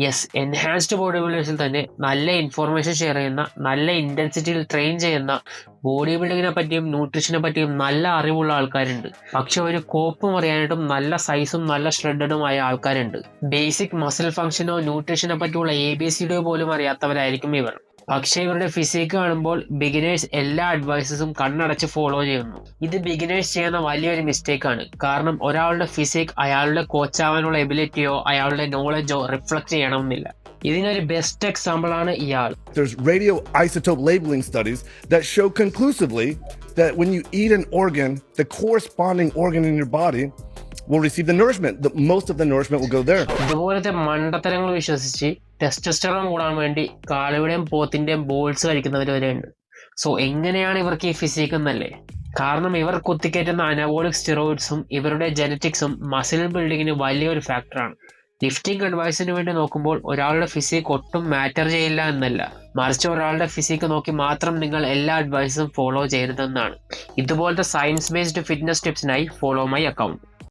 Yes, enhanced body ബിൽഡേഴ്സിൽ തന്നെ നല്ല information share ചെയ്യുന്ന, നല്ല ഇന്റൻസിറ്റിയിൽ ട്രെയിൻ ചെയ്യുന്ന, ബോഡി ബിൽഡിങ്ങിനെ പറ്റിയും ന്യൂട്രീഷനെ പറ്റിയും നല്ല അറിവുള്ള ആൾക്കാരുണ്ട്. പക്ഷെ ഒരു കോപ്പും അറിയാനായിട്ടും നല്ല സൈസും നല്ല ഷ്രെഡഡുമായ ആൾക്കാരുണ്ട്. ബേസിക് മസിൽ ഫംഗ്ഷനോ ന്യൂട്രീഷനെ പറ്റിയുള്ള ABCD പോലും അറിയാത്തവരായിരിക്കും ഇവർ. പക്ഷെ ഇവരുടെ ഫിസിക്ക് കാണുമ്പോൾ ബിഗിനേഴ്സ് എല്ലാ അഡ്വൈസസും കണ്ണടച്ച് ഫോളോ ചെയ്യുന്നു. ഇത് ബിഗിനേഴ്സ് ചെയ്യുന്ന വലിയൊരു മിസ്റ്റേക്കാണ്. കാരണം ഒരാളുടെ ഫിസിക് അയാളുടെ കോച്ചാവാനുള്ള എബിലിറ്റിയോ അയാളുടെ നോളജോ റിഫ്ലക്ട് ചെയ്യണമെന്നില്ല. ഇതിനൊരു ബെസ്റ്റ് എക്സാമ്പിൾ ആണ് ഇയാൾ. There's radioisotope labeling studies that show conclusively that when you eat an organ, the corresponding organ in your body will receive the nourishment. Most of the nourishment will go there. ഇതുപോലത്തെ മണ്ടത്തരങ്ങൾ വിശ്വസിച്ച് testosterone കൂടാൻ വേണ്ടി കാളയുടെയും പോത്തിന്റെയും balls കഴിക്കുന്നവർ വരെയുണ്ട്. So എങ്ങനെയാണ് ഇവർക്ക് ഈ physique എന്നല്ലേ? കാരണം ഇവർ കുത്തിക്കയറ്റുന്ന അനബോളിക് സ്റ്റിറോയിഡ്സും ഇവരുടെ ജെനറ്റിക്സും മസിൽ ബിൽഡിങ്ങിന് വലിയൊരു ഫാക്ടറാണ്. ലിഫ്റ്റിംഗ് അഡ്വൈസിന് വേണ്ടി നോക്കുമ്പോൾ ഒരാളുടെ ഫിസിക് ഒട്ടും മാറ്റർ ചെയ്യില്ല എന്നല്ല, മറിച്ച് ഒരാളുടെ ഫിസിക് നോക്കി മാത്രം നിങ്ങൾ എല്ലാ അഡ്വൈസും ഫോളോ ചെയ്യരുതെന്നാണ്. ഇതുപോലത്തെ സയൻസ് ബേസ്ഡ് ഫിറ്റ്നസ് ടിപ്സിനായി ഫോളോ മൈ അക്കൗണ്ട്.